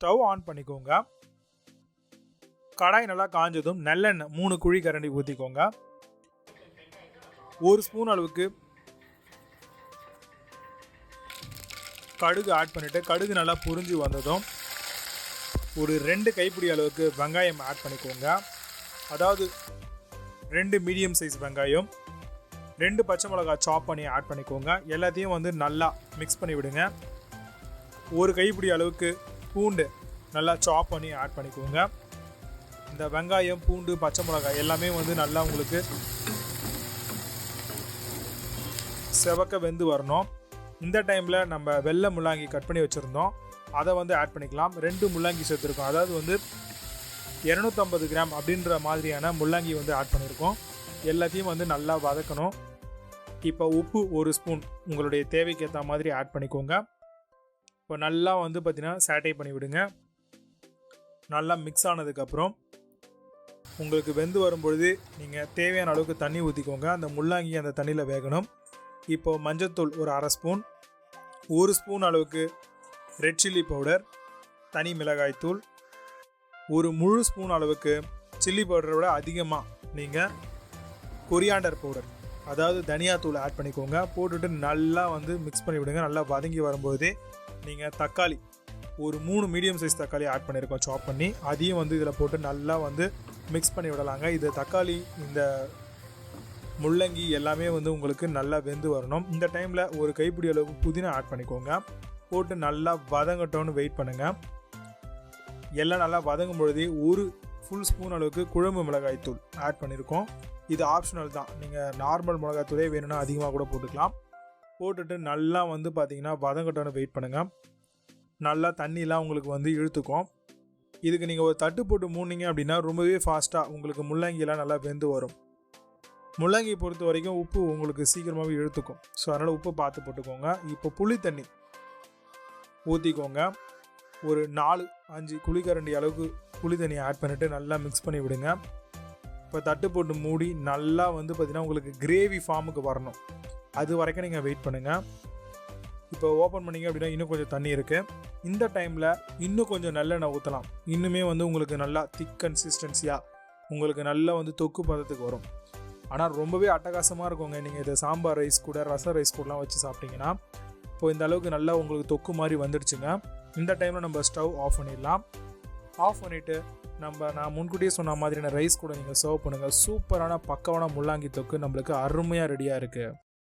Stove on பண்ணிக்கோங்க. கடாய் நல்லா காஞ்சதும் நல்லெண்ணெய் 3 குழி கரண்டி ஊற்றிக்கோங்க. 1 ஸ்பூன் அளவுக்கு கடுகு ஆட் பண்ணிவிட்டு கடுகு நல்லா பொரிஞ்சு வந்ததும் ஒரு 2 கைப்பிடி அளவுக்கு வெங்காயம் ஆட் பண்ணிக்கோங்க. அதாவது 2 மீடியம் சைஸ் வெங்காயம், 2 பச்சை மிளகாய் சாப் பண்ணி ஆட் பண்ணிக்கோங்க. எல்லாத்தையும் வந்து நல்லா மிக்ஸ் பண்ணி விடுங்க. 1 கைப்பிடி அளவுக்கு பூண்டு நல்லா சாப் பண்ணி ஆட் பண்ணிக்கோங்க. இந்த வெங்காயம், பூண்டு, பச்சை மிளகாய் எல்லாமே வந்து நல்லா உங்களுக்கு செவக்க வெந்து வரணும். இந்த டைமில் நம்ம வெள்ளை முள்ளாங்கி கட் பண்ணி வச்சுருந்தோம், அதை வந்து ஆட் பண்ணிக்கலாம். 2 முள்ளாங்கி சேர்த்துருக்கோம், அதாவது வந்து 250 கிராம் அப்படின்ற மாதிரியான முள்ளாங்கி வந்து ஆட் பண்ணியிருக்கோம். எல்லாத்தையும் வந்து நல்லா வதக்கணும். இப்போ உப்பு 1 ஸ்பூன் உங்களுடைய தேவைக்கு ஏற்ற மாதிரி ஆட் பண்ணிக்கோங்க. இப்போ நல்லா வந்து பார்த்திங்கன்னா சாட்டை பண்ணி விடுங்க. நல்லா மிக்ஸ் ஆனதுக்கப்புறம் உங்களுக்கு வெந்து வரும்பொழுது நீங்கள் தேவையான அளவுக்கு தண்ணி ஊற்றிக்கோங்க. அந்த முள்ளாங்கி அந்த தண்ணியில் வேகணும். இப்போ மஞ்சள்தூள் ஒரு 1/2 ஸ்பூன், 1 ஸ்பூன் அளவுக்கு ரெட் சில்லி பவுடர், தனி மிளகாய் தூள், ஒரு முழு ஸ்பூன் அளவுக்கு சில்லி பவுடரை விட அதிகமாக நீங்கள் கொரியாண்டர் பவுடர், அதாவது தனியாத்தூள் ஆட் பண்ணிக்கோங்க. போட்டுட்டு நல்லா வந்து மிக்ஸ் பண்ணி விடுங்க. நல்லா வதங்கி வரும்போதே நீங்கள் தக்காளி ஒரு 3 மீடியம் சைஸ் தக்காளி ஆட் பண்ணியிருக்கோம் சாப் பண்ணி, அதையும் வந்து இதில் போட்டு நல்லா வந்து மிக்ஸ் பண்ணி விடலாங்க. இது தக்காளி, இந்த முள்ளங்கி எல்லாமே வந்து உங்களுக்கு நல்லா வெந்து வரணும். இந்த டைமில் ஒரு கைப்பிடி அளவுக்கு புதினா ஆட் பண்ணிக்கோங்க. போட்டு நல்லா வதங்கட்டோன்னு வெயிட் பண்ணுங்கள். எல்லாம் நல்லா வதங்கும் பொழுதே ஒரு ஃபுல் ஸ்பூன் அளவுக்கு குழம்பு மிளகாய் தூள் ஆட் பண்ணியிருக்கோம். இது ஆப்ஷனல் தான், நீங்கள் நார்மல் மிளகாய் தூளே வேணும்னா அதிகமாக கூட போட்டுக்கலாம். போட்டுட்டு நல்லா வந்து பார்த்திங்கன்னா வதங்கட்டோன்னு வெயிட் பண்ணுங்கள். நல்லா தண்ணிலாம் உங்களுக்கு வந்து இழுத்துக்கும். இதுக்கு நீங்கள் ஒரு தட்டு போட்டு மூடினீங்க அப்படின்னா ரொம்பவே ஃபாஸ்ட்டாக உங்களுக்கு முள்ளங்கிலாம் நல்லா வெந்து வரும். முள்ளங்கி பொறுத்த வரைக்கும் உப்பு உங்களுக்கு சீக்கிரமாகவே இழுத்துக்கும். ஸோ அதனால் உப்பு பார்த்து போட்டுக்கோங்க. இப்போ புளி தண்ணி ஊற்றிக்கோங்க. ஒரு 4-5 குழிக்கரண்டி அளவுக்கு புளி தண்ணி ஆட் பண்ணிவிட்டு நல்லா மிக்ஸ் பண்ணி விடுங்க. இப்போ தட்டு போட்டு மூடி நல்லா வந்து பார்த்திங்கன்னா உங்களுக்கு கிரேவி ஃபார்முக்கு வரணும். அது வரைக்கும் நீங்கள் வெயிட் பண்ணுங்கள். இப்போ ஓப்பன் பண்ணிங்க அப்படின்னா இன்னும் கொஞ்சம் தண்ணி இருக்குது. இந்த டைமில் இன்னும் கொஞ்சம் நல்லெண்ணெய் ஊற்றலாம். இன்னுமே வந்து உங்களுக்கு நல்லா திக் கன்சிஸ்டன்சியாக உங்களுக்கு நல்லா வந்து தொக்கு பதத்துக்கு வரும். ஆனால் ரொம்பவே அட்டகாசமாக இருக்குங்க. நீங்கள் இதை சாம்பார் ரைஸ் கூட, ரசம் ரைஸ் கூடலாம் வச்சு சாப்பிட்டீங்கன்னா இப்போ இந்த அளவுக்கு நல்லா உங்களுக்கு தொக்கு மாதிரி வந்துடுச்சுங்க. இந்த டைமில் நம்ம ஸ்டவ் ஆஃப் பண்ணிடலாம். ஆஃப் பண்ணிவிட்டு நான் முன்கூட்டியே சொன்ன மாதிரியான ரைஸ் கூட நீங்கள் சர்வ் பண்ணுங்கள். சூப்பரான பக்கவான முள்ளாங்கி தொக்கு நம்மளுக்கு அருமையாக ரெடியாக இருக்குது.